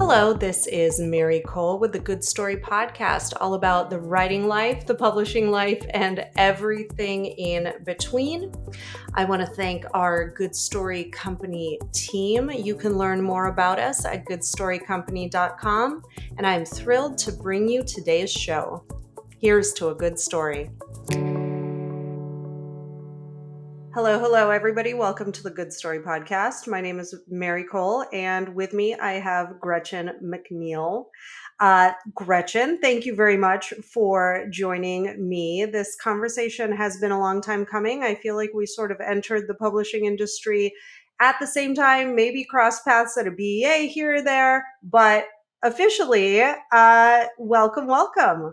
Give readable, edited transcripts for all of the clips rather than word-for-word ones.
Hello, this is Mary Kole with the Good Story Podcast, all about the writing life, the publishing life, and everything in between. I want to thank our Good Story Company team. You can learn more about us at goodstorycompany.com, and I'm thrilled to bring you today's show. Here's to a good story. Hello, everybody. Welcome to the Good Story Podcast. My name is Mary Kole, and with me I have Gretchen McNeil. Gretchen, thank you very much for joining me. This conversation has been a long time coming. I feel like we sort of entered the publishing industry at the same time, maybe cross paths at a BEA here or there, but officially, welcome.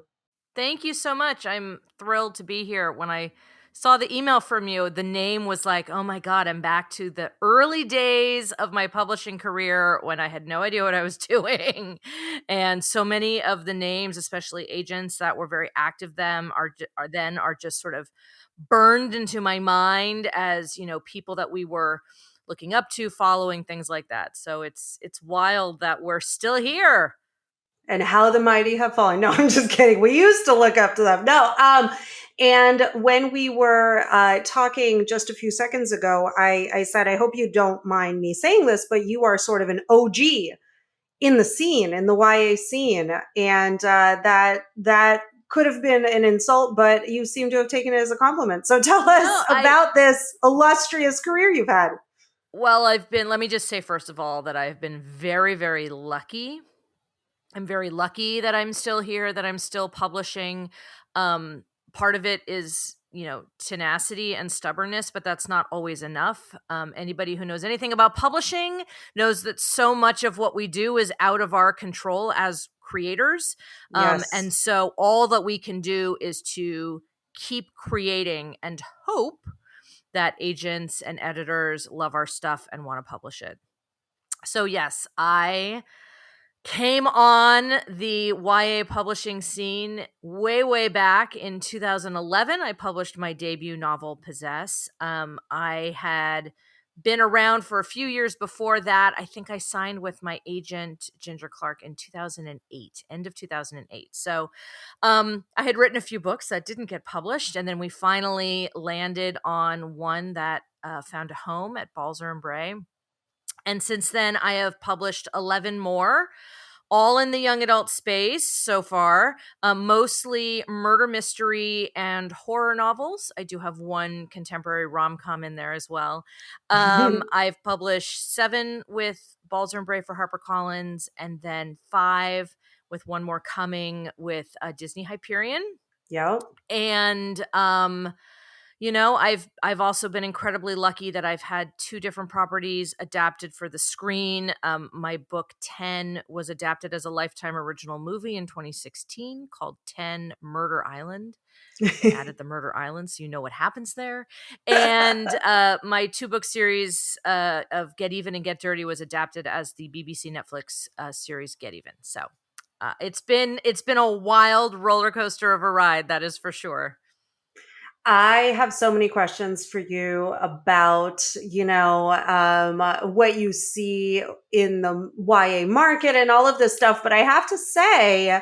Thank you so much. I'm thrilled to be here. When I saw the email from you, the name was like, oh my God, I'm back to the early days of my publishing career when I had no idea what I was doing. And so many of the names, especially agents that were very active are just sort of burned into my mind as, people that we were looking up to, following, things like that. So it's wild that we're still here. And how the mighty have fallen. No, I'm just kidding. We used to look up to them. No. And when we were talking just a few seconds ago, I said, I hope you don't mind me saying this, but you are sort of an OG in the scene, in the YA scene. And that could have been an insult, but you seem to have taken it as a compliment. So tell us about this illustrious career you've had. Well, let me just say, first of all, that I've been very, very lucky. I'm very lucky that I'm still here, that I'm still publishing. Part of it is, tenacity and stubbornness, but that's not always enough. Anybody who knows anything about publishing knows that so much of what we do is out of our control as creators. Yes. And so all that we can do is to keep creating and hope that agents and editors love our stuff and want to publish it. So yes, I came on the YA publishing scene way back in 2011. I published my debut novel, Possess. I had been around for a few years before that. I think I signed with my agent, Ginger Clark, in 2008, end of 2008. So I had written a few books that didn't get published, and then we finally landed on one that found a home at Balzer and Bray. And since then, I have published 11 more, all in the young adult space so far, mostly murder mystery and horror novels. I do have one contemporary rom-com in there as well. I've published 7 with Balzer and Bray for HarperCollins, and then 5 with one more coming with Disney Hyperion. Yep. And I've also been incredibly lucky that I've had 2 different properties adapted for the screen. My book 10 was adapted as a Lifetime original movie in 2016 called 10 Murder Island. I added the Murder Island so you know what happens there. And my 2-book series of Get Even and Get Dirty was adapted as the BBC Netflix series Get Even. So it's been a wild roller coaster of a ride, that is for sure. I have so many questions for you about, what you see in the YA market and all of this stuff. But I have to say,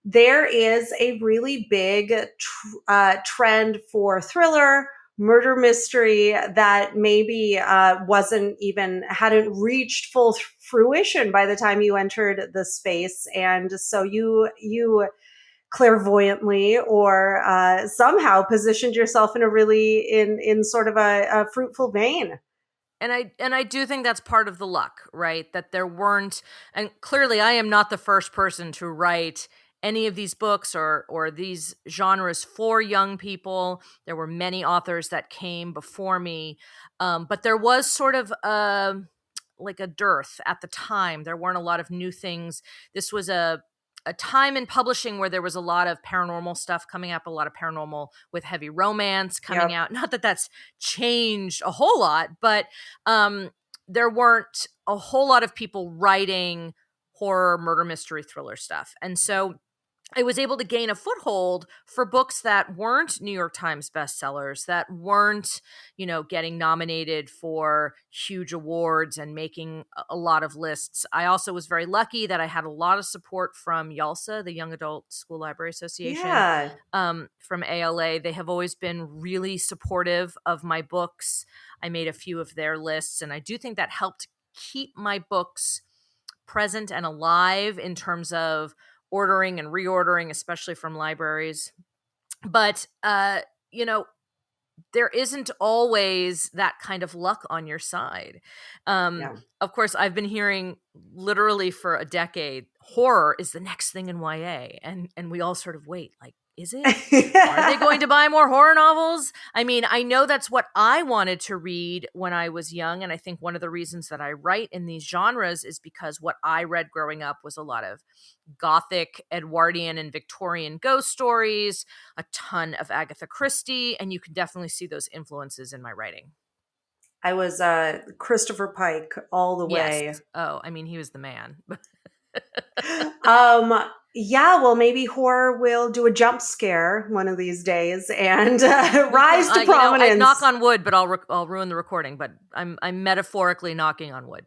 there is a really big trend for thriller, murder mystery that maybe hadn't reached full fruition by the time you entered the space. And so you clairvoyantly or somehow positioned yourself in a really in sort of a fruitful vein. And I do think that's part of the luck, right? That there weren't, and clearly I am not the first person to write any of these books or these genres for young people. There were many authors that came before me, but there was sort of like a dearth at the time. There weren't a lot of new things. This was a time in publishing where there was a lot of paranormal stuff coming up, a lot of paranormal with heavy romance coming out. Not that that's changed a whole lot, but there weren't a whole lot of people writing horror, murder, mystery, thriller stuff. And so I was able to gain a foothold for books that weren't New York Times bestsellers, that weren't, getting nominated for huge awards and making a lot of lists. I also was very lucky that I had a lot of support from YALSA, the Young Adult School Library Association, Yeah. from ALA. They have always been really supportive of my books. I made a few of their lists, and I do think that helped keep my books present and alive in terms of ordering and reordering, especially from libraries. But, there isn't always that kind of luck on your side. Yeah. Of course, I've been hearing literally for a decade, horror is the next thing in YA. And we all sort of wait, like, is it? Are they going to buy more horror novels? I mean, I know that's what I wanted to read when I was young. And I think one of the reasons that I write in these genres is because what I read growing up was a lot of Gothic, Edwardian, and Victorian ghost stories, a ton of Agatha Christie, and you can definitely see those influences in my writing. I was Christopher Pike all the Yes. way. Oh, I mean, he was the man. Um, yeah, well, maybe horror will do a jump scare one of these days and rise to I knock prominence. on wood, but I'll ruin the recording. But I'm metaphorically knocking on wood.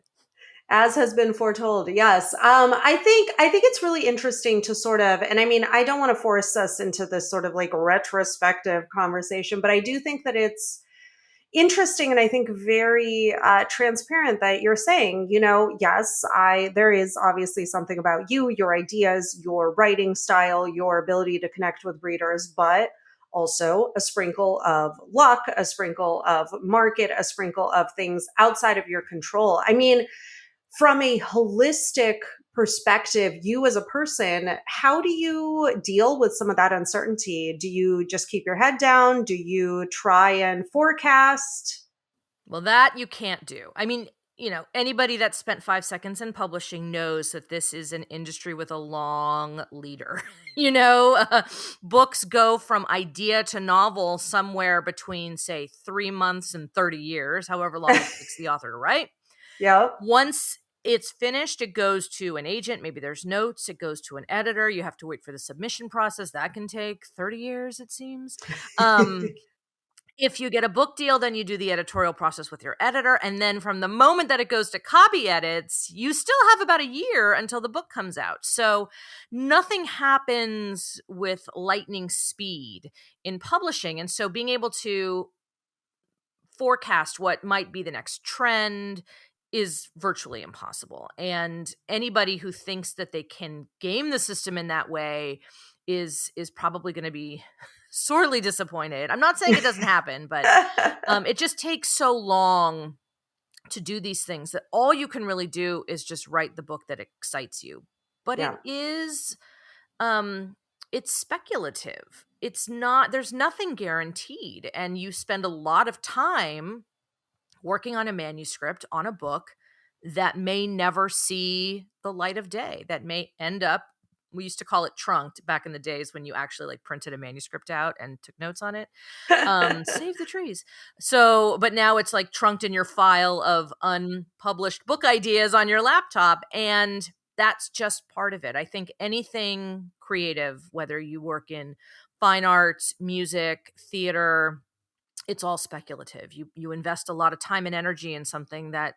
As has been foretold, yes. I think it's really interesting to sort of, and I mean, I don't want to force us into this sort of like retrospective conversation, but I do think that it's interesting and I think very transparent that you're saying, yes, there is obviously something about you, your ideas, your writing style, your ability to connect with readers, but also a sprinkle of luck, a sprinkle of market, a sprinkle of things outside of your control. I mean, from a holistic perspective, you as a person, how do you deal with some of that uncertainty? Do you just keep your head down? Do you try and forecast? Well, that you can't do. I mean, anybody that spent 5 seconds in publishing knows that this is an industry with a long leader. Books go from idea to novel somewhere between, say, 3 months and 30 years, however long it takes the author to write. Yep. Once it's finished, it goes to an agent. Maybe there's notes. It goes to an editor. You have to wait for the submission process. That can take 30 years, it seems. If you get a book deal, then you do the editorial process with your editor. And then from the moment that it goes to copy edits, you still have about a year until the book comes out. So nothing happens with lightning speed in publishing. And so being able to forecast what might be the next trend is virtually impossible. And anybody who thinks that they can game the system in that way is probably going to be sorely disappointed. I'm not saying it doesn't happen, but it just takes so long to do these things that all you can really do is just write the book that excites you. But Yeah. it's speculative. There's nothing guaranteed. And you spend a lot of time working on a manuscript, on a book that may never see the light of day, that may end up, we used to call it trunked back in the days when you actually like printed a manuscript out and took notes on it. Save the trees. So, but now it's like trunked in your file of unpublished book ideas on your laptop. And that's just part of it. I think anything creative, whether you work in fine arts, music, theater, it's all speculative. You invest a lot of time and energy in something that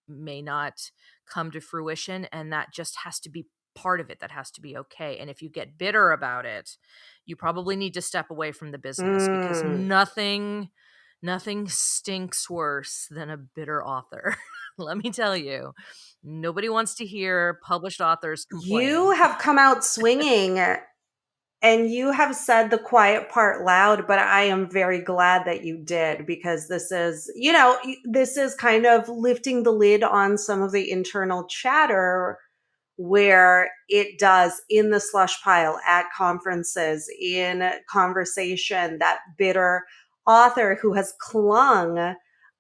may not come to fruition, and that just has to be part of it. That has to be okay. And if you get bitter about it, you probably need to step away from the business, because Mm. nothing stinks worse than a bitter author. Let me tell you, nobody wants to hear published authors You complain. have come out swinging and you have said the quiet part loud, but I am very glad that you did because this is kind of lifting the lid on some of the internal chatter where it does in the slush pile at conferences, in conversation, that bitter author who has clung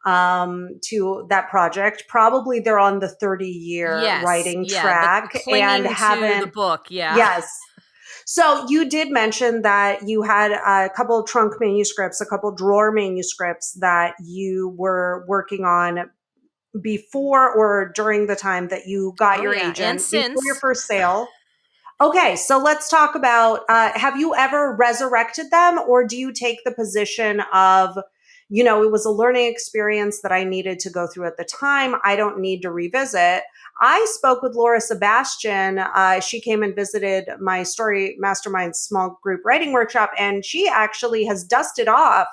to that project. Probably they're on the 30-year Yes, writing yeah, the track and clinging to the haven't, book, yeah. yes. So you did mention that you had a couple of trunk manuscripts, a couple drawer manuscripts that you were working on before or during the time that you got Oh your yeah, and agent, before your since. first sale. Okay, so let's talk about have you ever resurrected them, or do you take the position of, it was a learning experience that I needed to go through at the time. I don't need to revisit. I spoke with Laura Sebastian. She came and visited my Story Mastermind small group writing workshop, and she actually has dusted off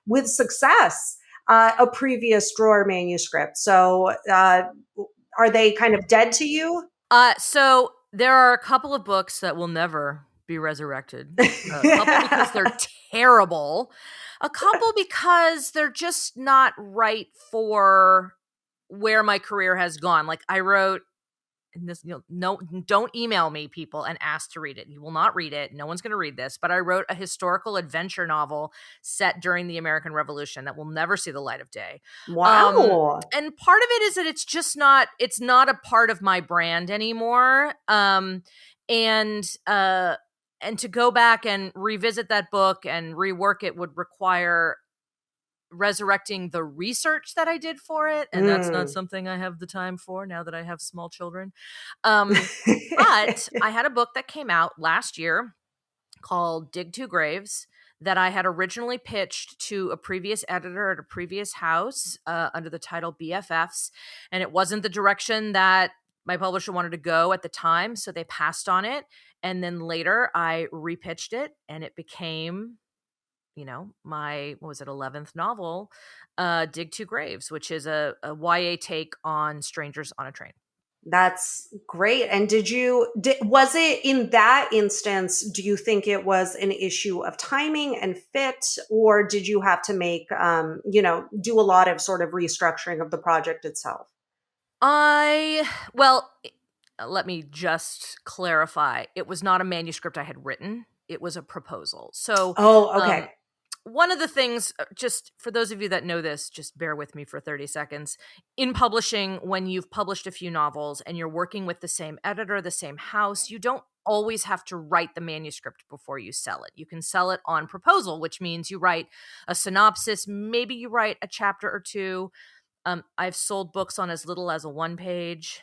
with success a previous drawer manuscript. So, are they kind of dead to you? So there are a couple of books that will never be resurrected. A couple because they're terrible. A couple because they're just not right for where my career has gone. Like I wrote and this, no, don't email me, people, and ask to read it. You will not read it. No one's going to read this. But I wrote a historical adventure novel set during the American Revolution that will never see the light of day. Wow. And part of it is that it's not a part of my brand anymore. And to go back and revisit that book and rework it would require resurrecting the research that I did for it, and that's not Mm. something I have the time for now that I have small children. But I had a book that came out last year called Dig Two Graves that I had originally pitched to a previous editor at a previous house under the title BFFs, and it wasn't the direction that my publisher wanted to go at the time, so they passed on it. And then later I repitched it, and it became my, what was it, 11th novel, Dig Two Graves, which is a YA take on strangers on a train. That's great. And was it in that instance, do you think it was an issue of timing and fit, or did you have to do a lot of sort of restructuring of the project itself? Well, let me just clarify. It was not a manuscript I had written. It was a proposal. So, Oh, um, okay. one of the things, just for those of you that know this, just bear with me for 30 seconds. In publishing, when you've published a few novels and you're working with the same editor, the same house, you don't always have to write the manuscript before you sell it. You can sell it on proposal, which means you write a synopsis, maybe you write a chapter or two. I've sold books on as little as a one page,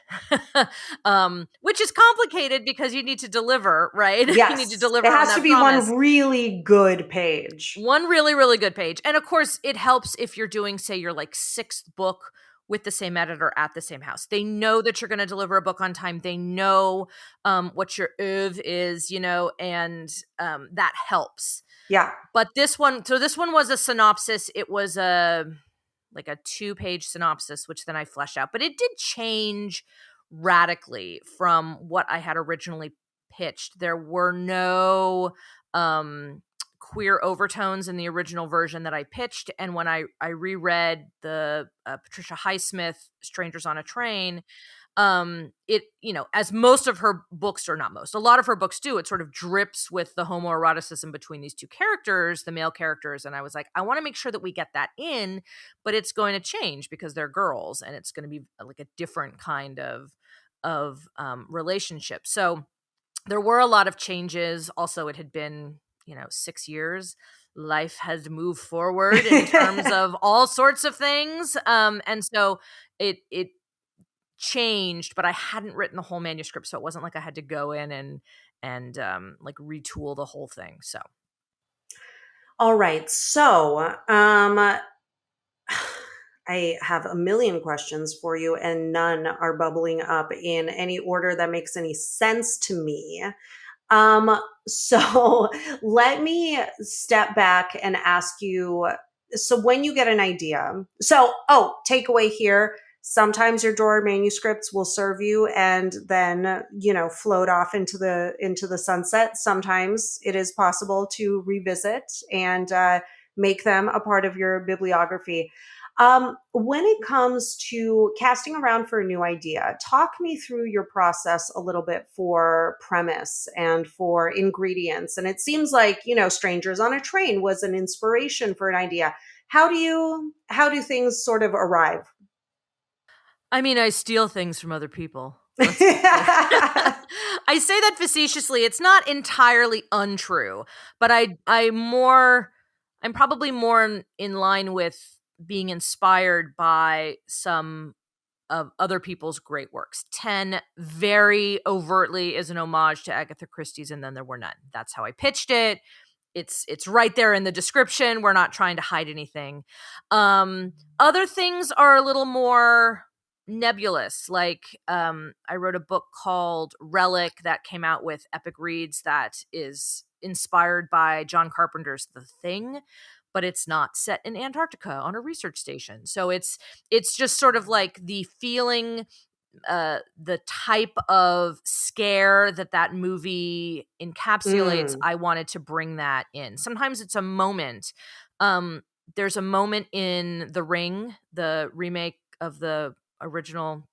which is complicated because you need to deliver, right? You need to Yes. It deliver on has to that be one promise. really good page. One really, really good page. And of course, it helps if you're doing, say, your like sixth book with the same editor at the same house. They know that you're going to deliver a book on time. They know what your oeuvre is, and that helps. Yeah. But this one was a synopsis. It was like a 2-page synopsis, which then I fleshed out. But it did change radically from what I had originally pitched. There were no queer overtones in the original version that I pitched. And when I reread the Patricia Highsmith Strangers on a Train, it, as most of her books, or not most, a lot of her books do, it sort of drips with the homoeroticism between these two characters, the male characters. And I was like, I want to make sure that we get that in, but it's going to change because they're girls and it's going to be like a different kind of relationship. So there were a lot of changes. Also, it had been 6 years. Life has moved forward in terms of all sorts of things, and so it changed, but I hadn't written the whole manuscript, so it wasn't like I had to go in and like retool the whole thing. So All right. So, I have a million questions for you, and none are bubbling up in any order that makes any sense to me. So let me step back and ask you. So when you get an idea, takeaway here. Sometimes your drawer manuscripts will serve you and then, float off into the sunset. Sometimes it is possible to revisit and make them a part of your bibliography. When it comes to casting around for a new idea, talk me through your process a little bit for premise and for ingredients. And it seems like, Strangers on a Train was an inspiration for an idea. How do things sort of arrive? I mean, I steal things from other people. I say that facetiously. It's not entirely untrue, but I'm probably more in line with being inspired by some of other people's great works. 10 very overtly is an homage to Agatha Christie's, and then there were none. That's how I pitched it. It's right there in the description. We're not trying to hide anything. Other things are a little more nebulous. Like I wrote a book called Relic that came out with Epic Reads that is inspired by John Carpenter's The Thing, but it's not set in Antarctica on a research station. So it's just sort of like the feeling, the type of scare that movie encapsulates. Mm. I wanted to bring that in. Sometimes it's a moment. There's a moment in The Ring, the remake of the original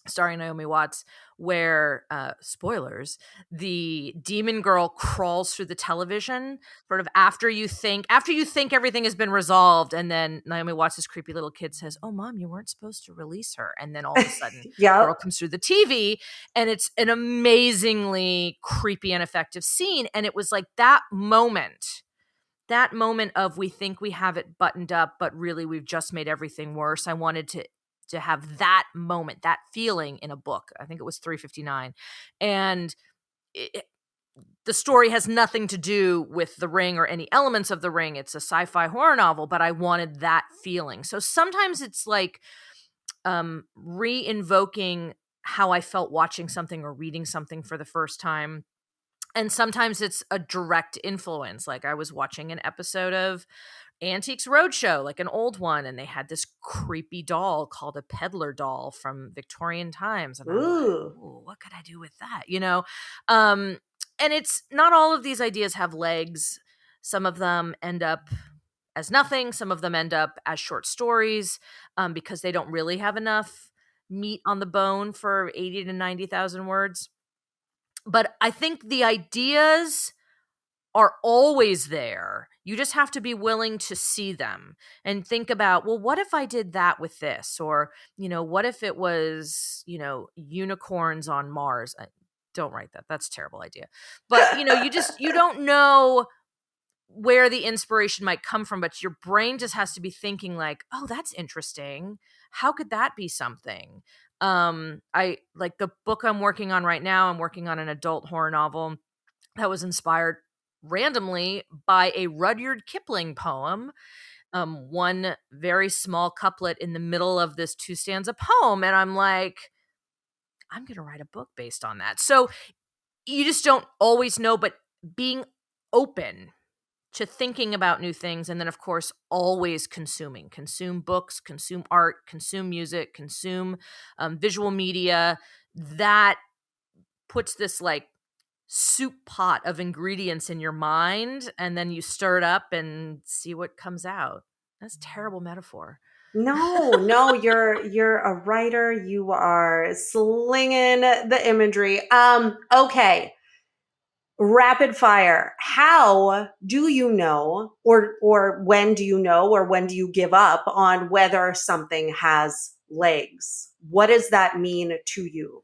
starring Naomi Watts, where spoilers, the demon girl crawls through the television sort of after you think everything has been resolved, and then Naomi Watts' creepy little kid says, "Oh mom, you weren't supposed to release her," and then all of a sudden girl Yep. comes through the TV, and it's an amazingly creepy and effective scene. And it was like that moment of, we think we have it buttoned up, but really we've just made everything worse. I wanted to have that moment, that feeling in a book. I think it was 359. And the story has nothing to do with The Ring or any elements of The Ring. It's a sci-fi horror novel, but I wanted that feeling. So sometimes it's like re-invoking how I felt watching something or reading something for the first time. And sometimes it's a direct influence. Like I was watching an episode of Antiques Roadshow, like an old one, and they had this creepy doll called a peddler doll from Victorian times. And I'm like, Ooh. ooh, what could I do with that? Um, and it's not all of these ideas have legs. Some of them end up as nothing. Some of them end up as short stories because they don't really have enough meat on the bone for 80 to 90,000 words. But I think the ideas are always there. You just have to be willing to see them and think about, well, what if I did that with this? Or, what if it was, unicorns on Mars? Don't write that. That's a terrible idea. But, you don't know where the inspiration might come from, but your brain just has to be thinking like, oh, that's interesting. How could that be something? I like the book I'm working on right now. I'm working on an adult horror novel that was inspired randomly by a Rudyard Kipling poem, one very small couplet in the middle of this 2-stanza poem. And I'm like, I'm going to write a book based on that. So you just don't always know, but being open to thinking about new things. And then, of course, always consume books, consume art, consume music, consume visual media. That puts this like soup pot of ingredients in your mind, and then you stir it up and see what comes out. That's a terrible metaphor. No, no, you're a writer. You are slinging the imagery. Okay. Rapid fire. How do you know, or when do you know, or when do you give up on whether something has legs? What does that mean to you?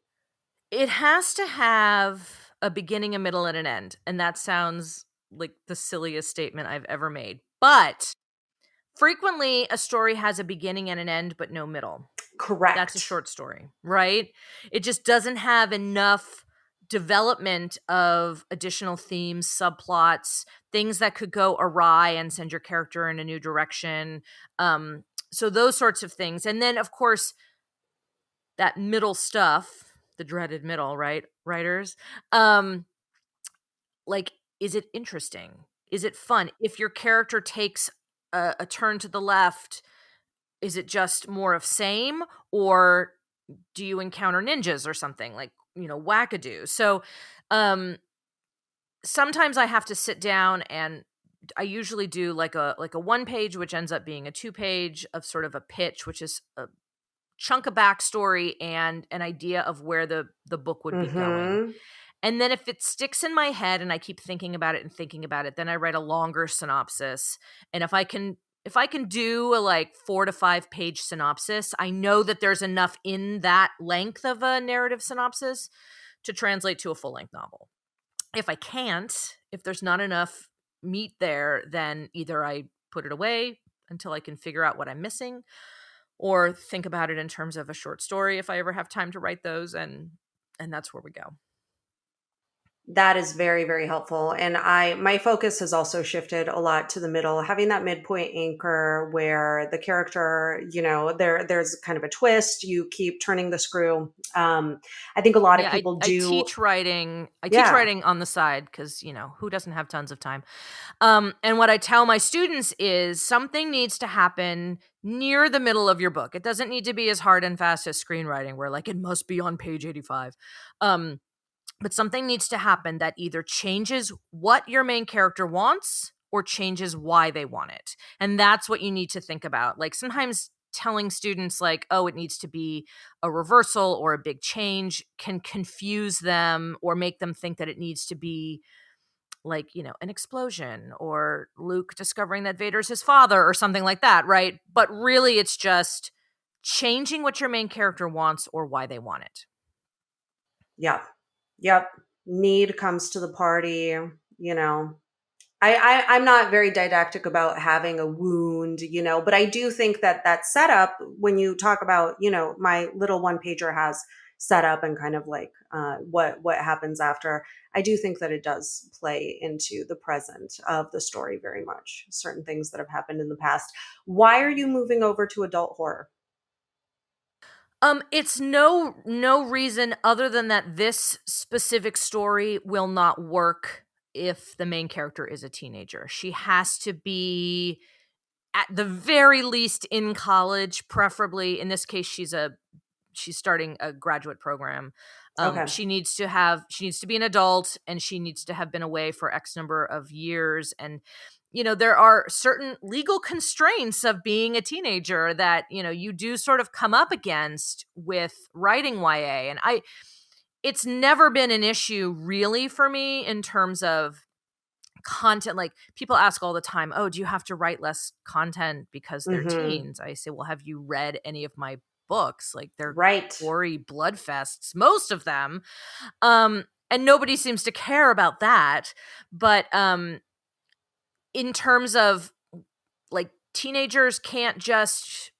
It has to have a beginning, a middle, and an end. And that sounds like the silliest statement I've ever made. But frequently, a story has a beginning and an end, but no middle. That's a Correct. short story, right? It just doesn't have enough development of additional themes, subplots, things that could go awry and send your character in a new direction. So those sorts of things. And then, of course, that middle stuff, the dreaded middle, right? Writers. Like, is it interesting? Is it fun? If your character takes a turn to the left, is it just more of same, or do you encounter ninjas or something like, wackadoo? So sometimes I have to sit down, and I usually do like a one page, which ends up being a 2-page of sort of a pitch, which is a chunk of backstory and an idea of where the book would be going. Mm-hmm. And then if it sticks in my head and I keep thinking about it and thinking about it, then I write a longer synopsis. And if I can do a like 4 to 5 page synopsis, I know that there's enough in that length of a narrative synopsis to translate to a full-length novel. If I can't, if there's not enough meat there, then either I put it away until I can figure out what I'm missing, or think about it in terms of a short story if I ever have time to write those, and that's where we go. That is very, very helpful. And my focus has also shifted a lot to the middle, having that midpoint anchor where the character, there's kind of a twist. You keep turning the screw. I think a lot of Yeah, people I do. teach writing. I teach Yeah. writing on the side because, who doesn't have tons of time? And what I tell my students is something needs to happen near the middle of your book. It doesn't need to be as hard and fast as screenwriting, where like it must be on page 85. Um, but something needs to happen that either changes what your main character wants or changes why they want it. And that's what you need to think about. Like sometimes telling students like, oh, it needs to be a reversal or a big change can confuse them or make them think that it needs to be like, an explosion or Luke discovering that Vader's his father or something like that, right? But really it's just changing what your main character wants or why they want it. Yeah. Yep. Need comes to the party, you know. I'm not very didactic about having a wound, but I do think that that setup, when you talk about, my little one pager has setup and kind of like what happens after. I do think that it does play into the present of the story very much. Certain things that have happened in the past. Why are you moving over to adult horror? It's no reason other than that this specific story will not work if the main character is a teenager. She has to be at the very least in college, preferably. In this case, she's starting a graduate program. Okay. She needs to be an adult, and she needs to have been away for X number of years. And there are certain legal constraints of being a teenager that you do sort of come up against with writing YA. And it's never been an issue really for me in terms of content. Like people ask all the time, oh, do you have to write less content because they're Mm-hmm. teens? I say, well, have you read any of my books? Like they're Right. gory blood fests, most of them. And nobody seems to care about that. But in terms of like teenagers can't just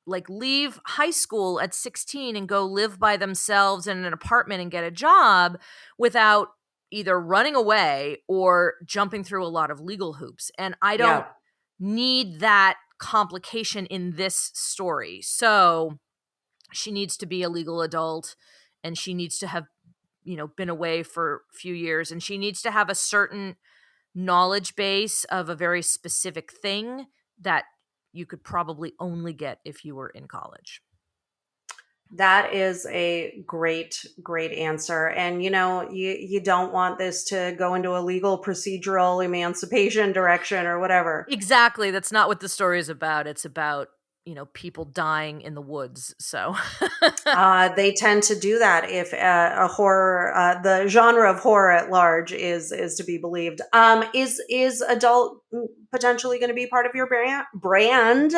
like leave high school at 16 and go live by themselves in an apartment and get a job without either running away or jumping through a lot of legal hoops. And I don't Yeah. need that complication in this story. So she needs to be a legal adult, and she needs to have been away for a few years, and she needs to have a certain knowledge base of a very specific thing that you could probably only get if you were in college. That is a great, great answer. And you don't want this to go into a legal procedural emancipation direction or whatever. Exactly. That's not what the story is about. It's about, people dying in the woods. So They tend to do that if a horror, the genre of horror at large is to be believed. Is adult potentially going to be part of your brand?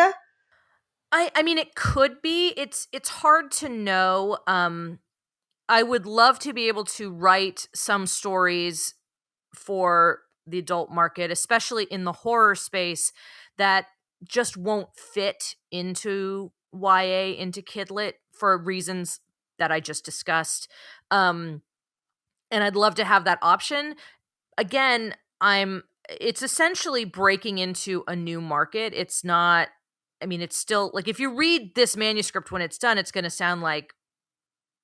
I mean it could be. It's hard to know. I would love to be able to write some stories for the adult market, especially in the horror space, that just won't fit into YA, into kidlit for reasons that I just discussed. Um, and I'd love to have that option. Again, it's essentially breaking into a new market. It's not, I mean, it's still like if you read this manuscript when it's done, it's going to sound like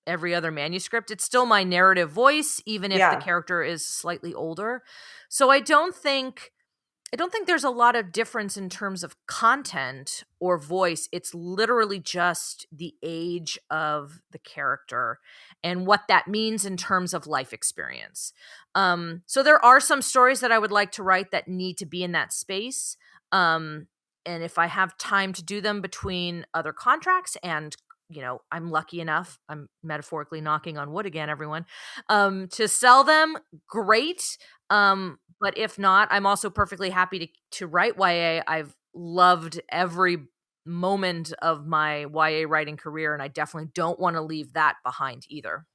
every other manuscript. It's still my narrative voice, even if the Yeah. character is slightly older. So I don't think there's a lot of difference in terms of content or voice. It's literally just the age of the character and what that means in terms of life experience. So there are some stories that I would like to write that need to be in that space. Um, and if I have time to do them between other contracts and I'm lucky enough, I'm metaphorically knocking on wood again, everyone, to sell them, great. But if not, I'm also perfectly happy to write YA. I've loved every moment of my YA writing career, and I definitely don't want to leave that behind either.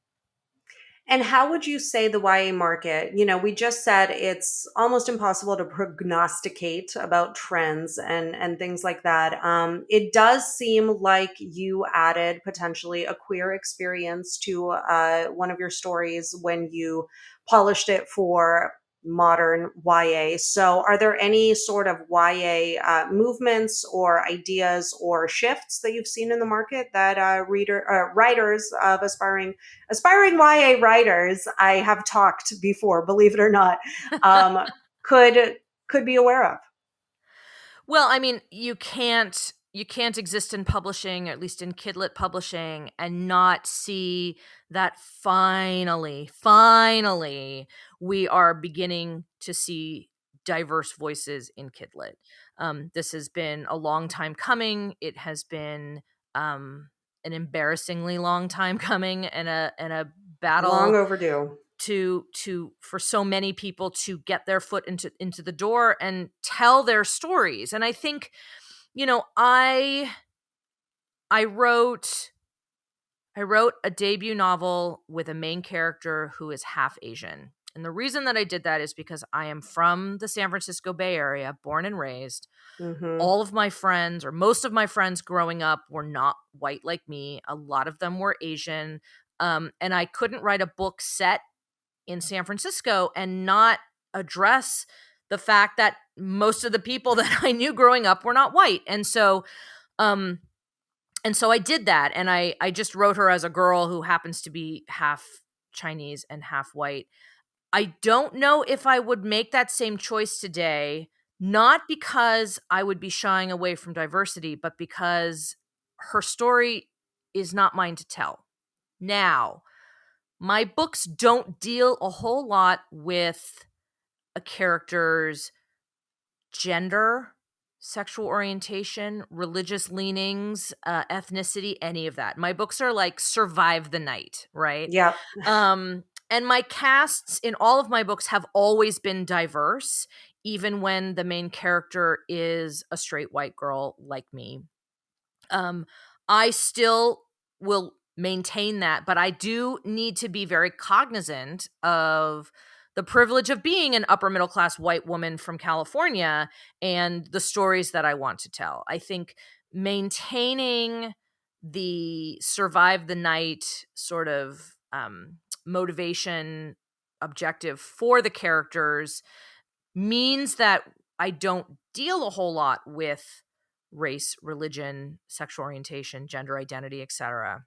And how would you say the YA market, we just said it's almost impossible to prognosticate about trends and things like that. It does seem like you added potentially a queer experience to one of your stories when you polished it for modern YA. So, are there any sort of YA movements or ideas or shifts that you've seen in the market that writers of aspiring YA writers I have talked before, believe it or not, um, could could be aware of? Well, I mean, you can't exist in publishing, at least in kidlit publishing, and not see that finally, we are beginning to see diverse voices in kidlit. This has been a long time coming. It has been um, an embarrassingly long time coming, and a Long battle overdue. to for so many people to get their foot into the door and tell their stories. And I think, I wrote I wrote a debut novel with a main character who is half Asian. And the reason that I did that is because I am from the San Francisco Bay Area, born and raised. Hmm. All of my friends, or most of my friends growing up, were not white like me. A lot of them were Asian. And I couldn't write a book set in San Francisco and not address the fact that most of the people that I knew growing up were not white. Um and so I did that, and I just wrote her as a girl who happens to be half Chinese and half white. I don't know if I would make that same choice today, not because I would be shying away from diversity, but because her story is not mine to tell. Now, my books don't deal a whole lot with a character's gender, sexual orientation, religious leanings, ethnicity, any of that. My books are like survive the night, right? Yep. And my casts in all of my books have always been diverse, even when the main character is a straight white girl like me. Um, I still will maintain that, but I do need to be very cognizant of the privilege of being an upper middle class white woman from California and the stories that I want to tell. I think maintaining the survive the night sort of motivation objective for the characters means that I don't deal a whole lot with race, religion, sexual orientation, gender identity, etc.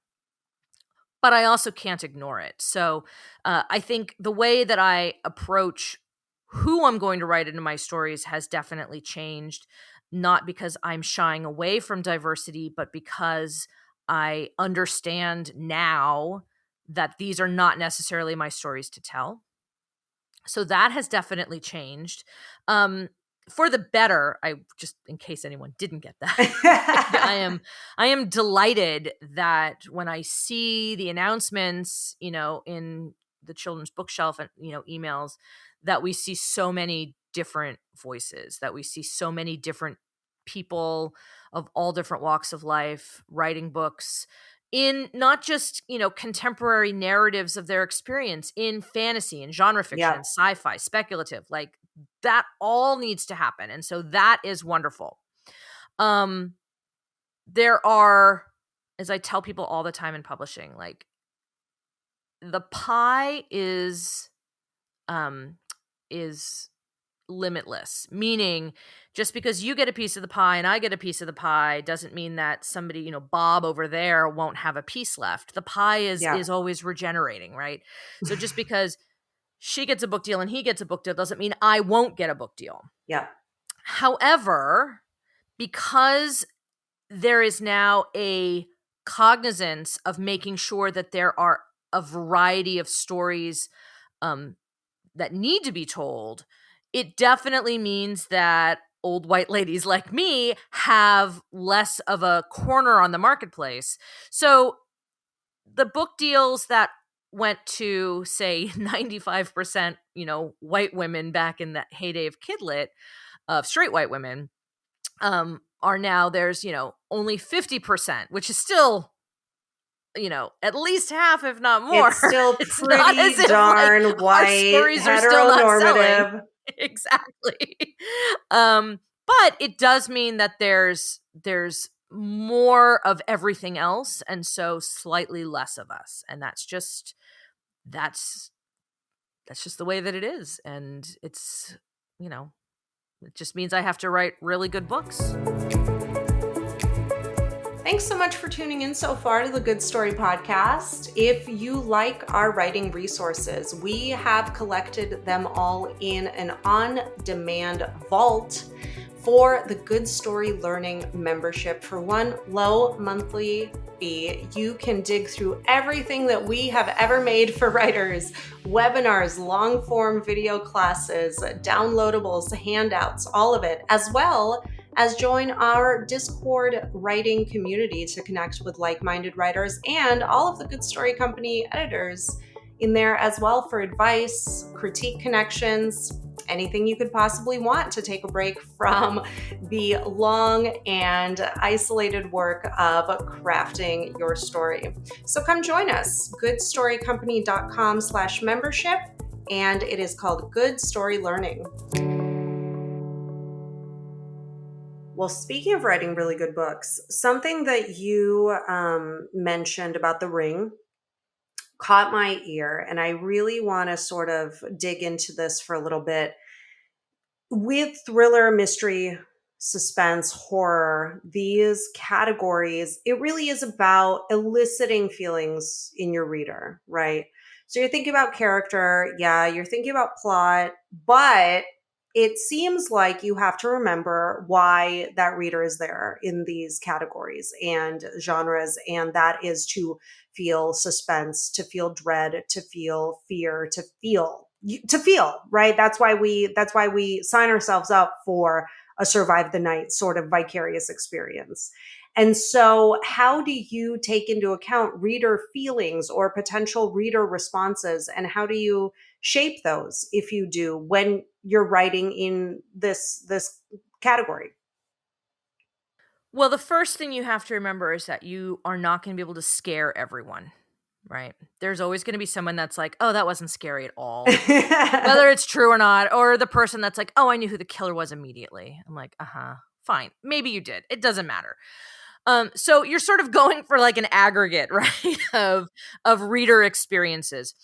But I also can't ignore it. So I think the way that I approach who I'm going to write into my stories has definitely changed, not because I'm shying away from diversity, but because I understand now that these are not necessarily my stories to tell. So that has definitely changed. Um, for the better, I just in case anyone didn't get that. I am delighted that when I see the announcements, in the children's bookshelf and emails, that we see so many different voices, that we see so many different people of all different walks of life writing books in not just contemporary narratives of their experience, in fantasy and genre fiction and Yep. sci-fi, speculative, like that all needs to happen, and so that is wonderful. um there are, as I tell people all the time in publishing, like the pie um is limitless, meaning just because you get a piece of the pie and I get a piece of the pie doesn't mean that somebody, Bob over there, won't have a piece left. The pie is Yep. is always regenerating, right? So just because she gets a book deal and he gets a book deal doesn't mean I won't get a book deal. Yep. However, because there is now a cognizance of making sure that there are a variety of stories um, that need to be told, it definitely means that old white ladies like me have less of a corner on the marketplace. So the book deals that went to, say, 95%, white women back in the heyday of kidlit, of straight white women, are now, there's, only 50%, which is still at least half, if not more. It's still It's not as pretty if like darn our white, stories are still not selling. heteronormative. Exactly. But it does mean that there's more of everything else, and so slightly less of us. And that's just the way that it is. And it's, it just means I have to write really good books. Thanks so much for tuning in so far to the Good Story Podcast. If you like our writing resources, we have collected them all in an on-demand vault for the Good Story Learning membership. For one low monthly fee, you can dig through everything that we have ever made for writers: webinars, long-form video classes, downloadables, handouts, all of it, as well as join our Discord writing community to connect with like-minded writers and all of the Good Story Company editors in there as well for advice, critique connections, anything you could possibly want to take a break from the long and isolated work of crafting your story. So come join us, goodstorycompany.com/membership, and it is called Good Story Learning. Well, speaking of writing really good books, something that you mentioned about The Ring caught my ear, and I really want to sort of dig into this for a little bit. With thriller, mystery, suspense, horror, these categories, it really is about eliciting feelings in your reader, right? So you're thinking about character, yeah, you're thinking about plot, but it seems like you have to remember why that reader is there in these categories and genres, and that is to feel suspense, to feel dread, to feel fear, to feel, right? That's why we sign ourselves up for a survive the night sort of vicarious experience. And so how do you take into account reader feelings or potential reader responses, and how do you shape those, if you do, when you're writing in this category? Well, the first thing you have to remember is that you are not going to be able to scare everyone, right? There's always going to be someone that's like, oh, that wasn't scary at all, whether it's true or not, or the person that's like, oh, I knew who the killer was immediately. I'm like, fine. Maybe you did. It doesn't matter. So you're sort of going for like an aggregate, right, of reader experiences.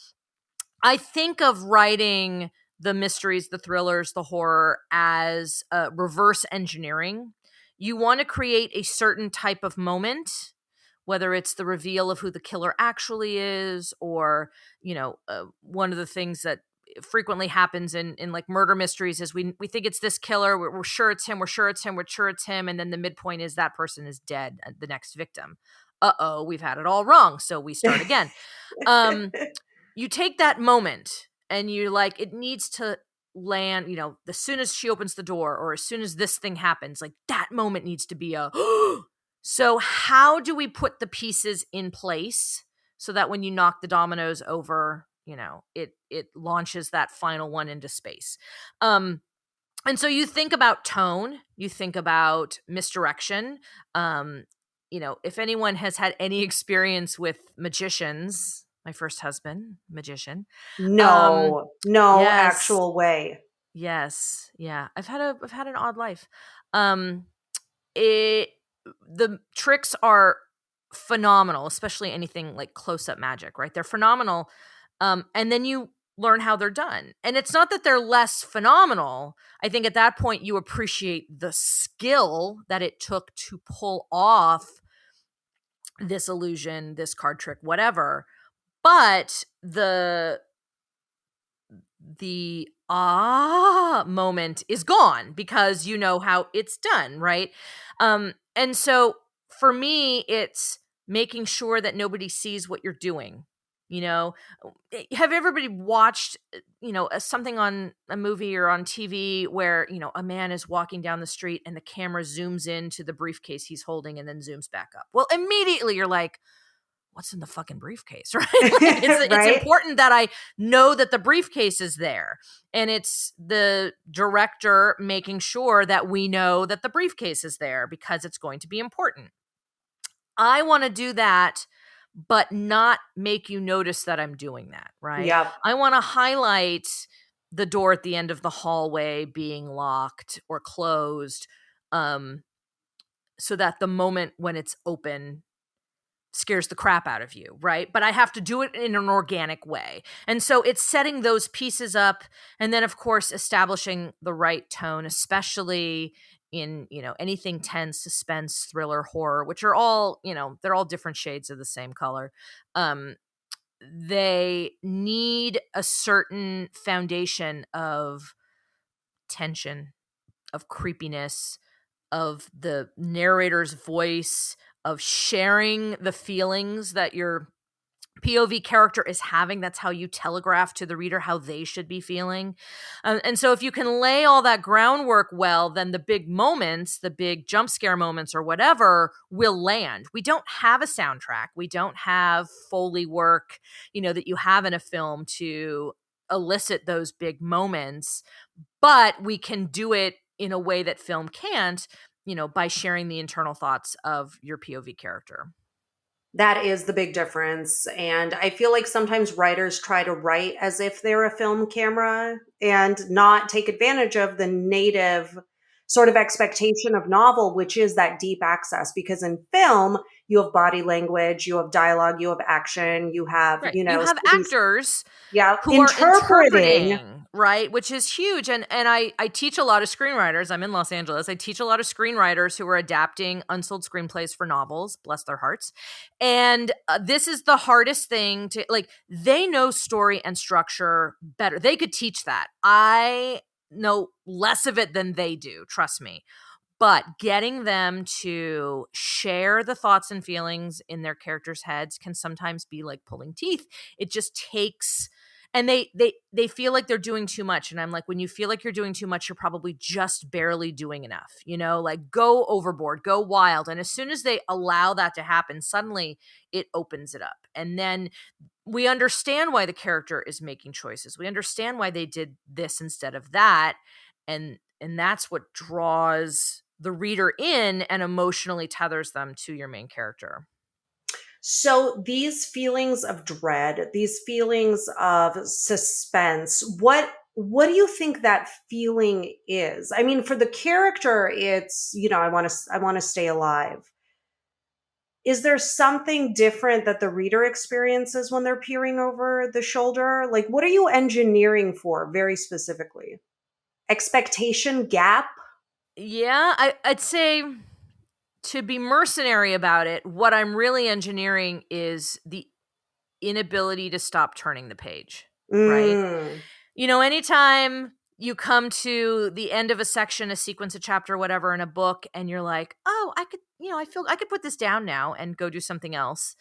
I think of writing the mysteries, the thrillers, the horror as reverse engineering. You want to create a certain type of moment, whether it's the reveal of who the killer actually is, or one of the things that frequently happens in like murder mysteries is we think it's this killer, we're sure it's him, we're sure it's him, we're sure it's him, and then the midpoint is that person is dead, the next victim. We've had it all wrong, so we start again. You take that moment and you like, it needs to land, as soon as she opens the door or as soon as this thing happens, like that moment needs to be a so how do we put the pieces in place so that when you knock the dominoes over, it launches that final one into space. And so you think about tone, you think about misdirection. If anyone has had any experience with magicians, my first husband, magician. No Yes. actual way. Yes. Yeah. I've had an odd life. Um it The tricks are phenomenal, especially anything like close-up magic, right? They're phenomenal. And then you learn how they're done. And it's not that they're less phenomenal. I think at that point you appreciate the skill that it took to pull off this illusion, this card trick, whatever. But the moment is gone because you know how it's done, right? And so for me, it's making sure that nobody sees what you're doing. Have everybody watched, something on a movie or on TV where, a man is walking down the street and the camera zooms into the briefcase he's holding and then zooms back up? Well, immediately you're like, what's in the fucking briefcase, right? Like it's Right? important that I know that the briefcase is there. And it's the director making sure that we know that the briefcase is there because it's going to be important. I want to do that but not make you notice that I'm doing that, right? Yep. I want to highlight the door at the end of the hallway being locked or closed, um, so that the moment when it's open scares the crap out of you, right? But I have to do it in an organic way. And so it's setting those pieces up, and then of course establishing the right tone, especially in, anything tense, suspense, thriller, horror, which are all, they're all different shades of the same color. Um they need a certain foundation of tension, of creepiness, of the narrator's voice, of sharing the feelings that your POV character is having. That's how you telegraph to the reader how they should be feeling. And so, if you can lay all that groundwork well, then the big moments, the big jump scare moments or whatever, will land. We don't have a soundtrack. We don't have Foley work, that you have in a film to elicit those big moments, but we can do it in a way that film can't, by sharing the internal thoughts of your POV character. That is the big difference. And I feel like sometimes writers try to write as if they're a film camera and not take advantage of the native sort of expectation of novel, which is that deep access. Because in film, you have body language, you have dialogue, you have action, you have, Right. You have these, actors yeah, who are interpreting. interpreting, right? Which is huge. And I teach a lot of screenwriters. I'm in Los Angeles. I teach a lot of screenwriters who are adapting unsold screenplays for novels, bless their hearts. And this is the hardest thing to, like, they know story and structure better. They could teach that. I know less of it than they do, trust me. But getting them to share the thoughts and feelings in their characters' heads can sometimes be like pulling teeth. It just takes, and they feel like they're doing too much. And I'm like, when you feel like you're doing too much, you're probably just barely doing enough. Like, go overboard, go wild. And as soon as they allow that to happen, suddenly it opens it up. And then we understand why the character is making choices. We understand why they did this instead of that. And that's what draws the reader in and emotionally tethers them to your main character. So these feelings of dread, these feelings of suspense, what do you think that feeling is? I mean, for the character, it's, I want to stay alive. Is there something different that the reader experiences when they're peering over the shoulder? Like, what are you engineering for very specifically? Expectation gap? Yeah, I'd say, to be mercenary about it, what I'm really engineering is the inability to stop turning the page, right? Mm. Anytime you come to the end of a section, a sequence, a chapter, whatever in a book, and you're like, oh, I could, I feel I could put this down now and go do something else.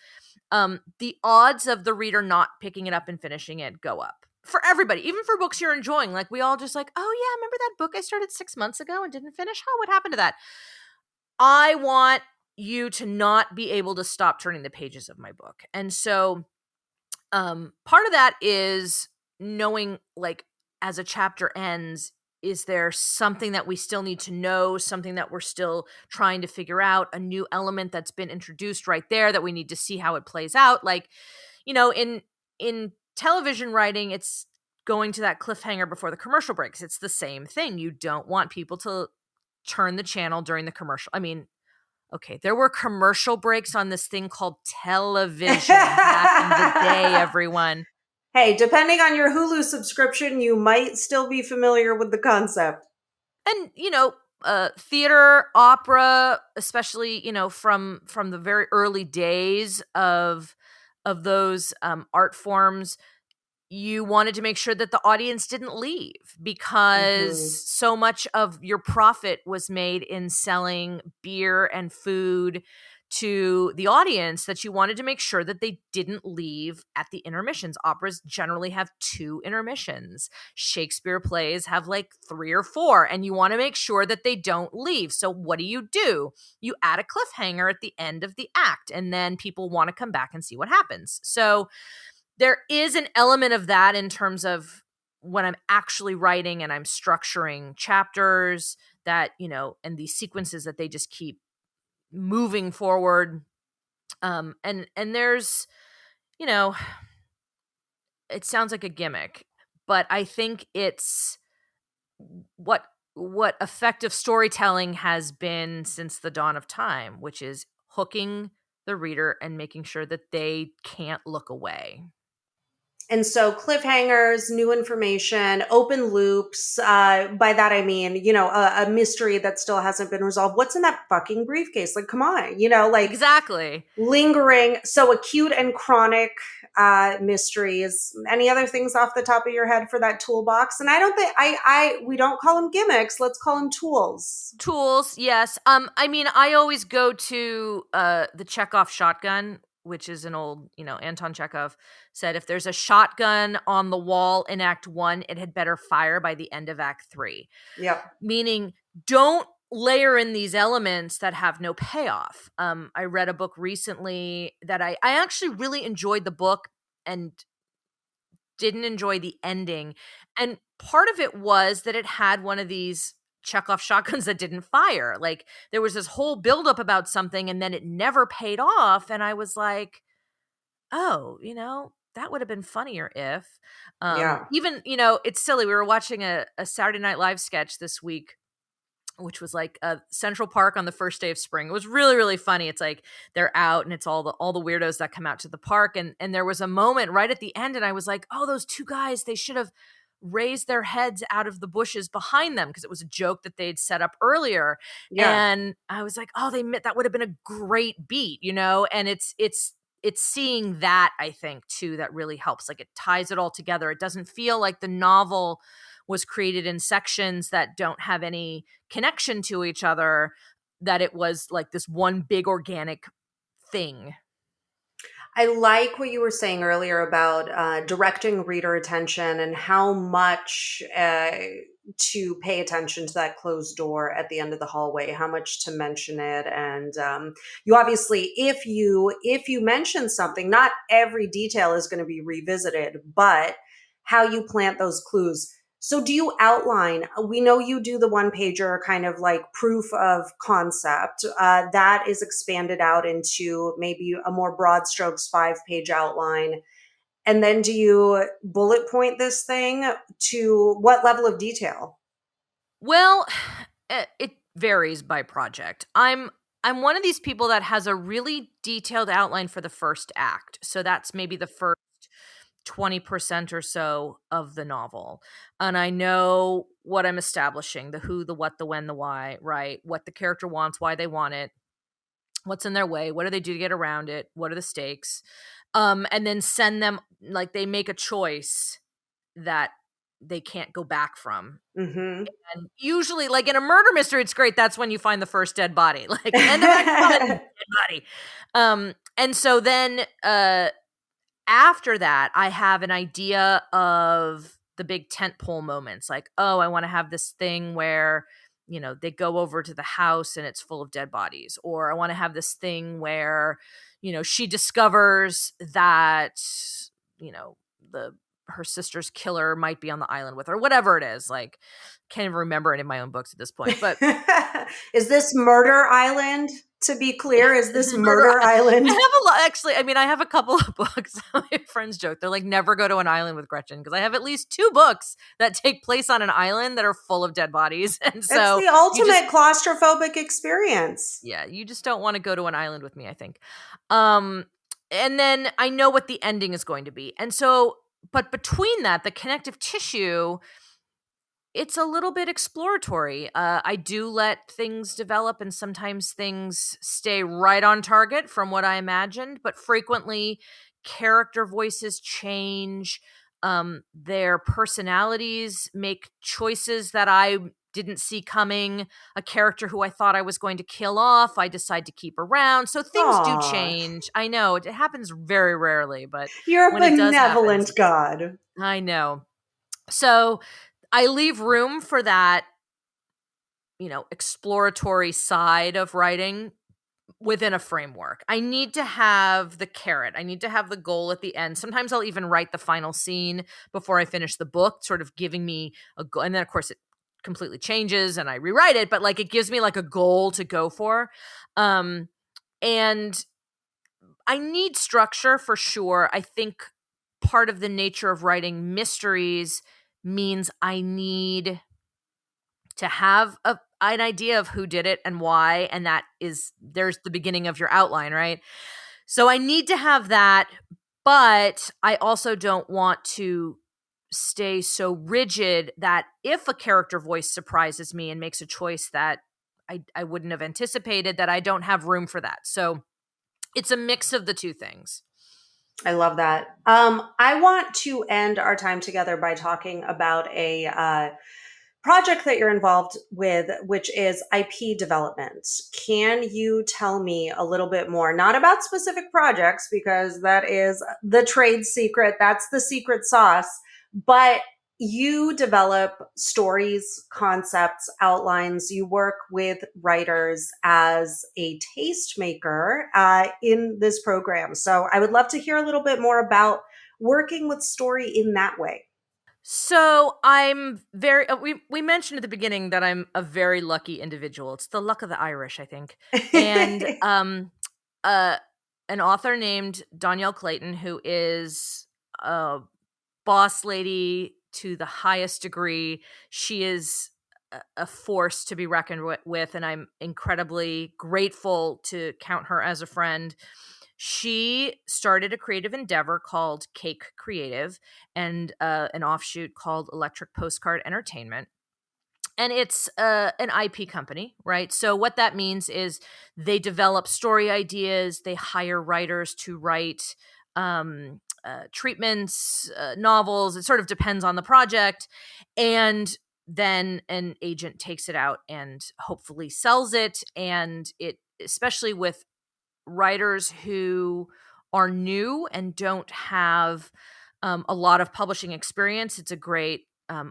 The odds of the reader not picking it up and finishing it go up for everybody, even for books you're enjoying. Like, we all just like, oh yeah, remember that book I started 6 months ago and didn't finish? Oh, what happened to that? I want you to not be able to stop turning the pages of my book. And so part of that is knowing, like, as a chapter ends, is there something that we still need to know, something that we're still trying to figure out, a new element that's been introduced right there that we need to see how it plays out? Like, in television writing, it's going to that cliffhanger before the commercial breaks. It's the same thing. You don't want people to turn the channel during the commercial. I mean, okay, there were commercial breaks on this thing called television back in the day, everyone. Hey, depending on your Hulu subscription, you might still be familiar with the concept. And, theater, opera, especially, from the very early days of those art forms, you wanted to make sure that the audience didn't leave, because Mhm. so much of your profit was made in selling beer and food to the audience that you wanted to make sure that they didn't leave at the intermissions. Operas generally have 2 intermissions. Shakespeare plays have like 3 or 4, and you want to make sure that they don't leave. So what do? You add a cliffhanger at the end of the act, and then people want to come back and see what happens. So there is an element of that in terms of when I'm actually writing and I'm structuring chapters, that, and these sequences that they just keep moving forward. And there's, you know, it sounds like a gimmick, but I think it's what effective storytelling has been since the dawn of time, which is hooking the reader and making sure that they can't look away. And so cliffhangers, new information, open loops. By that I mean, a mystery that still hasn't been resolved. What's in that fucking briefcase? Like, come on, like Exactly. lingering. So acute and chronic mysteries. Any other things off the top of your head for that toolbox? And I don't think we don't call them gimmicks. Let's call them tools. Tools, yes. I mean, I always go to the Chekhov shotgun, which is an old, Anton Chekhov said if there's a shotgun on the wall in Act 1, it had better fire by the end of Act 3. Yep. Meaning, don't layer in these elements that have no payoff. I read a book recently that I actually really enjoyed the book and didn't enjoy the ending. And part of it was that it had one of these Chekhov shotguns that didn't fire. Like there was this whole buildup about something and then it never paid off. And I was like, oh, that would have been funnier if. Yeah. Even, it's silly. We were watching a Saturday Night Live sketch this week, which was like Central Park on the first day of spring. It was really, really funny. It's like they're out and it's all the weirdos that come out to the park. And there was a moment right at the end and I was like, oh, those two guys, they should have raised their heads out of the bushes behind them because it was a joke that they'd set up earlier. Yeah. And I was like, oh, that would have been a great beat, and it's seeing that, I think, too, that really helps. Like it ties it all together. It doesn't feel like the novel was created in sections that don't have any connection to each other, that it was like this one big organic thing. I like what you were saying earlier about directing reader attention and how much to pay attention to that closed door at the end of the hallway, how much to mention it. And you obviously, if you mention something, not every detail is going to be revisited, but how you plant those clues. So do you outline? We know you do the one pager kind of like proof of concept. That is expanded out into maybe a more broad strokes 5-page outline. And then do you bullet point this thing to what level of detail? Well, it varies by project. I'm one of these people that has a really detailed outline for the first act. So that's maybe the first 20% or so of the novel. And I know what I'm establishing, the who, the what, the when, the why, right? What the character wants, why they want it, what's in their way, what do they do to get around it, what are the stakes? And then send them, like they make a choice that they can't go back from. Mm-hmm. And usually, like in a murder mystery, it's great. That's when you find the first dead body. Like end of act 1, dead body. And so then after that, I have an idea of the big tentpole moments. Like, oh, I want to have this thing where, they go over to the house and it's full of dead bodies. Or I want to have this thing where, she discovers that, her sister's killer might be on the island with her, whatever it is. Like, can't even remember any of my own books at this point. But is this Murder Island? To be clear, is this Murder Island? I have a lot, actually. I mean, I have a couple of books. My friends joke. They're like, never go to an island with Gretchen, because I have at least 2 books that take place on an island that are full of dead bodies. And so it's the ultimate claustrophobic experience. Yeah, you just don't want to go to an island with me, I think. And then I know what the ending is going to be. And so, but between that, the connective tissue, it's a little bit exploratory. I do let things develop, and sometimes things stay right on target from what I imagined, but frequently character voices change. Their personalities make choices that I didn't see coming. A character who I thought I was going to kill off, I decide to keep around. So things do Aw, change. I know it happens very rarely, but you're a when it does happen, benevolent God. I know. So I leave room for that, exploratory side of writing within a framework. I need to have the carrot. I need to have the goal at the end. Sometimes I'll even write the final scene before I finish the book, sort of giving me a goal. And then, of course, it completely changes and I rewrite it, but like it gives me like a goal to go for. And I need structure for sure. I think part of the nature of writing mysteries means I need to have an idea of who did it and why, and there's the beginning of your outline, right? So I need to have that, but I also don't want to stay so rigid that if a character voice surprises me and makes a choice that I wouldn't have anticipated, that I don't have room for that. So it's a mix of the two things. I love that. I want to end our time together by talking about a project that you're involved with, which is IP development. Can you tell me a little bit more, not about specific projects, because that is the trade secret, that's the secret sauce, but you develop stories, concepts, outlines. You work with writers as a tastemaker in this program. So I would love to hear a little bit more about working with story in that way. So I'm very we mentioned at the beginning that I'm a very lucky individual. It's the luck of the Irish, I think. And uh an author named Danielle Clayton, who is a boss lady to the highest degree. She is a force to be reckoned with, and I'm incredibly grateful to count her as a friend. She started a creative endeavor called Cake Creative and an offshoot called Electric Postcard Entertainment. And it's an IP company, right? So what that means is they develop story ideas, they hire writers to write treatments, novels. It sort of depends on the project, and then an agent takes it out and hopefully sells it. And it, especially with writers who are new and don't have a lot of publishing experience, it's a great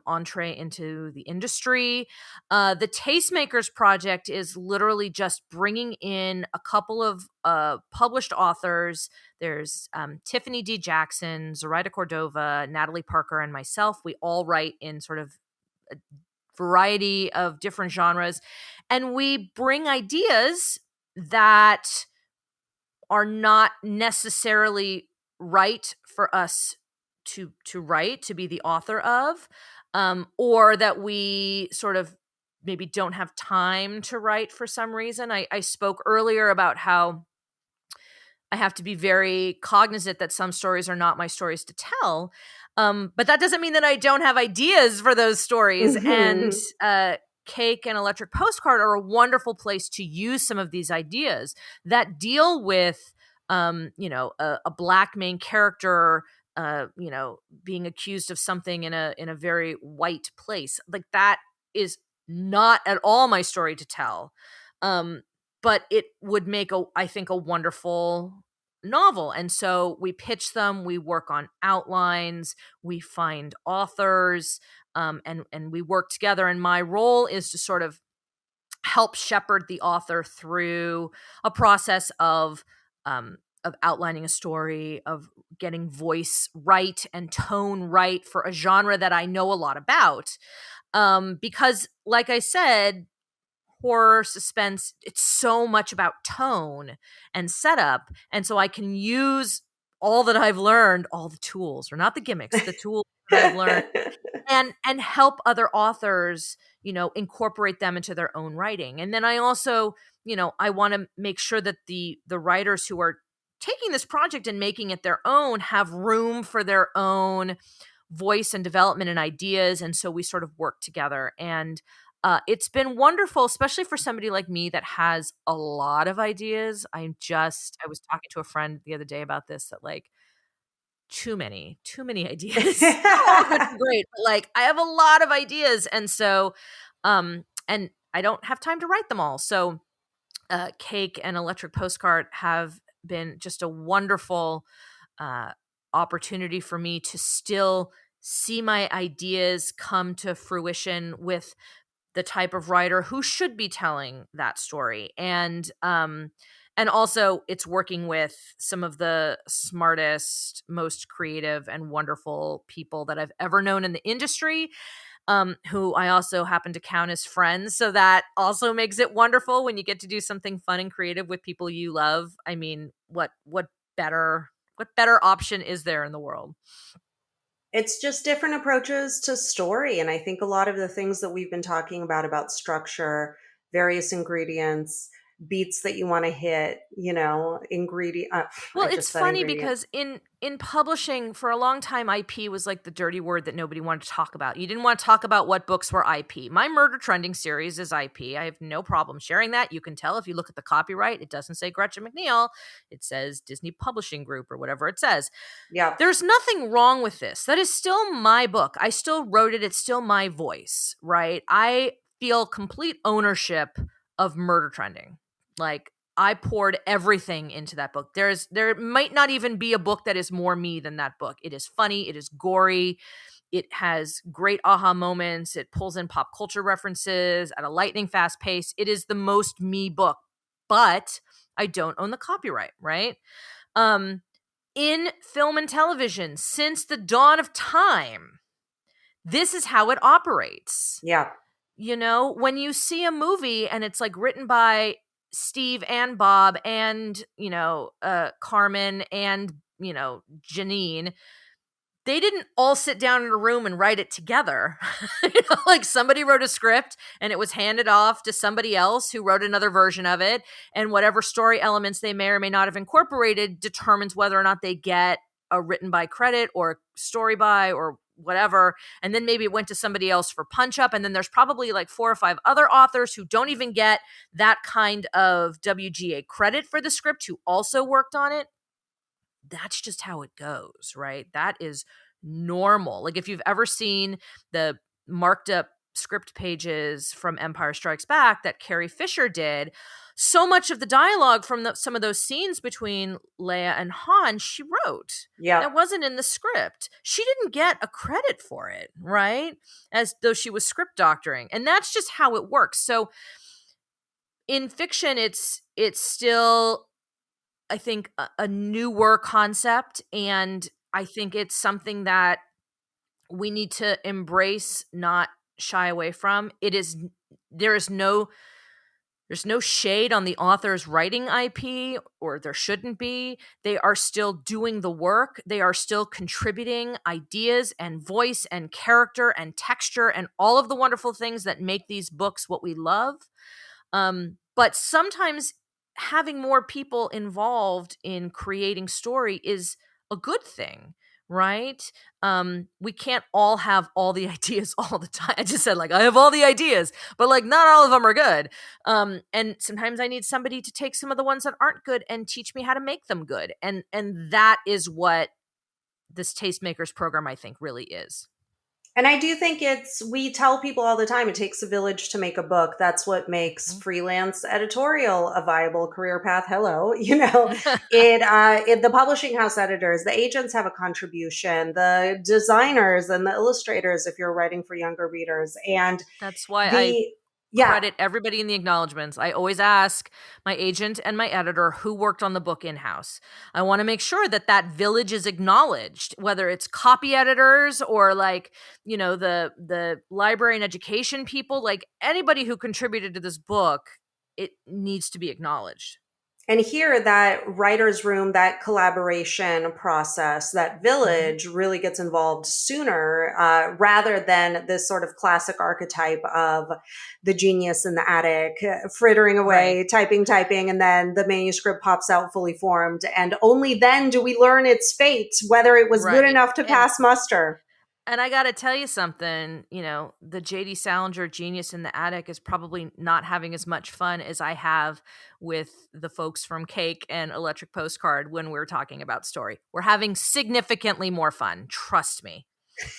entree into the industry. The Tastemakers Project is literally just bringing in a couple of published authors. There's Tiffany D. Jackson, Zoraida Cordova, Natalie Parker, and myself. We all write in sort of a variety of different genres, and we bring ideas that are not necessarily right for us to write, to be the author of, or that we sort of maybe don't have time to write for some reason. I spoke earlier about how I have to be very cognizant that some stories are not my stories to tell. But that doesn't mean that I don't have ideas for those stories. And Mhm. Cake and Electric Postcard are a wonderful place to use some of these ideas that deal with, a black main character, being accused of something in a very white place. Like that is not at all my story to tell. Um, but it would make I think, a wonderful novel. And so we pitch them, we work on outlines, we find authors, and we work together. And my role is to sort of help shepherd the author through a process of outlining a story, of getting voice right and tone right for a genre that I know a lot about. Because, like I said, horror, suspense, it's so much about tone and setup. And so I can use all that I've learned, all the tools, or not the gimmicks, the tools that I've learned, and help other authors, incorporate them into their own writing. And then I also, I want to make sure that the writers who are taking this project and making it their own have room for their own voice and development and ideas. And so we sort of work together. And it's been wonderful, especially for somebody like me that has a lot of ideas. I was talking to a friend the other day about this, that like too many ideas. Not all of which are great, but like I have a lot of ideas. And so, and I don't have time to write them all. So, Cake and Electric Postcard have been just a wonderful uh, opportunity for me to still see my ideas come to fruition with the type of writer who should be telling that story. And also it's working with some of the smartest, most creative and wonderful people that I've ever known in the industry, who I also happen to count as friends. So that also makes it wonderful when you get to do something fun and creative with people you love. I mean, what better option is there in the world? It's just different approaches to story. And I think a lot of the things that we've been talking about structure, various ingredients, beats that you want to hit, ingredient. Well, I it's just said funny ingredient. because in publishing for a long time, IP was like the dirty word that nobody wanted to talk about. You didn't want to talk about what books were IP. My Murder Trending series is IP. I have no problem sharing that. You can tell if you look at the copyright, it doesn't say Gretchen McNeil. It says Disney Publishing Group or whatever it says. Yeah. There's nothing wrong with this. That is still my book. I still wrote it. It's still my voice, right? I feel complete ownership of Murder Trending. Like, I poured everything into that book. There might not even be a book that is more me than that book. It is funny, it is gory, it has great aha moments, it pulls in pop culture references at a lightning fast pace. It is the most me book, but I don't own the copyright, right? Um in film and television, since the dawn of time, this is how it operates. Yeah. When you see a movie and it's like written by Steve and Bob and, Carmen and, Janine, they didn't all sit down in a room and write it together. Like somebody wrote a script and it was handed off to somebody else who wrote another version of it. And whatever story elements they may or may not have incorporated determines whether or not they get a written by credit or story by or whatever. And then maybe it went to somebody else for punch up. And then there's probably like 4 or 5 other authors who don't even get that kind of WGA credit for the script who also worked on it. That's just how it goes, right? That is normal. Like if you've ever seen the marked up script pages from Empire Strikes Back that Carrie Fisher did, so much of the dialogue from some of those scenes between Leia and Han, she wrote. Yeah. That wasn't in the script. She didn't get a credit for it, right? As though she was script doctoring. And that's just how it works. So in fiction, it's still, I think, a newer concept, and I think it's something that we need to embrace, not shy away from. There is no there's no shade on the author's writing IP, or there shouldn't be. They are still doing the work. They are still contributing ideas and voice and character and texture and all of the wonderful things that make these books what we love. But sometimes having more people involved in creating story is a good thing, right? We can't all have all the ideas all the time. I just said, like, I have all the ideas, but like not all of them are good. And sometimes I need somebody to take some of the ones that aren't good and teach me how to make them good. And that is what this Tastemakers program, I think, really is. And I do think we tell people all the time, it takes a village to make a book. That's what makes freelance editorial a viable career path. Hello, the publishing house editors, the agents have a contribution, the designers and the illustrators, if you're writing for younger readers. And That's why I the, yeah. credit everybody in the acknowledgments. I always ask my agent and my editor who worked on the book in-house. I want to make sure that that village is acknowledged, whether it's copy editors or like, the library and education people, like anybody who contributed to this book, it needs to be acknowledged. And here, that writer's room, that collaboration process, that village really gets involved sooner, rather than this sort of classic archetype of the genius in the attic, frittering away, Right. typing, and then the manuscript pops out fully formed. And only then do we learn its fate, whether it was good Right. enough to pass muster. And I got to tell you something, the J.D. Salinger genius in the attic is probably not having as much fun as I have with the folks from Cake and Electric Postcard when we're talking about story. We're having significantly more fun. Trust me.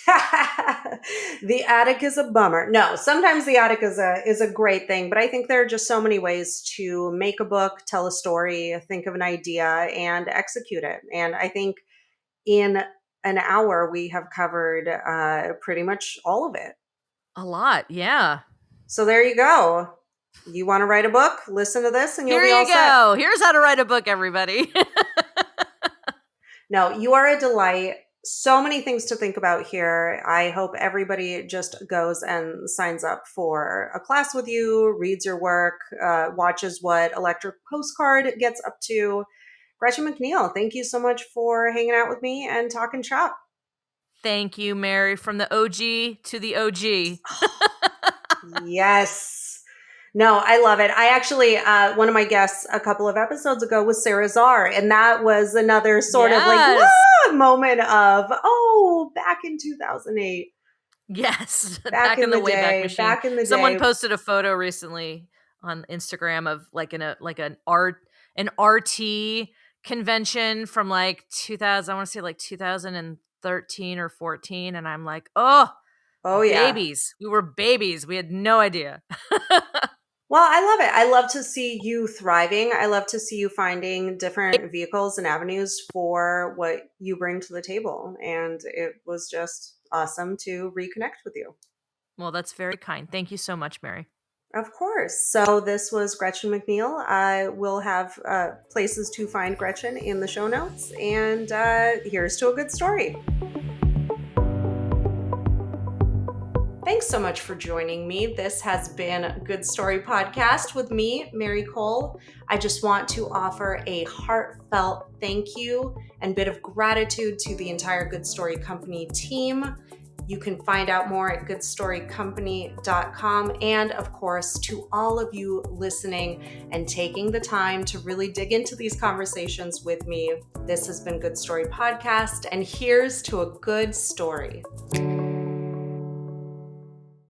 The attic is a bummer. No, sometimes the attic is a great thing, but I think there are just so many ways to make a book, tell a story, think of an idea, and execute it. And I think in an hour, we have covered pretty much all of it. A lot, yeah. So there you go. You want to write a book? Listen to this and you'll be all set. Here you go. Here's how to write a book, everybody. No, you are a delight. So many things to think about here. I hope everybody just goes and signs up for a class with you, reads your work, watches what Electric Postcard gets up to. Gretchen McNeil, thank you so much for hanging out with me and talking shop. Thank you, Mary, from the OG to the OG. Yes. No, I love it. I actually, one of my guests a couple of episodes ago was Sarah Czar, and that was another sort of like, Yes. moment of, oh, back in 2008. Yes, Back in the the Wayback day, Machine. back in the Someone day. posted a photo recently on Instagram of like an RT convention from like 2000. I want to say like 2013 or 14, and I'm like, oh, Oh, yeah. babies. We were babies. We had no idea. Well, I love it. I love to see you thriving. I love to see you finding different vehicles and avenues for what you bring to the table. And it was just awesome to reconnect with you. Well, that's very kind. Thank you so much, Mary. Of course. So this was Gretchen McNeil. I will have places to find Gretchen in the show notes. And here's to a good story. Thanks so much for joining me. This has been Good Story Podcast with me, Mary Kole. I just want to offer a heartfelt thank you and bit of gratitude to the entire Good Story Company team. You can find out more at goodstorycompany.com. And of course, to all of you listening and taking the time to really dig into these conversations with me. This has been Good Story Podcast, and here's to a good story.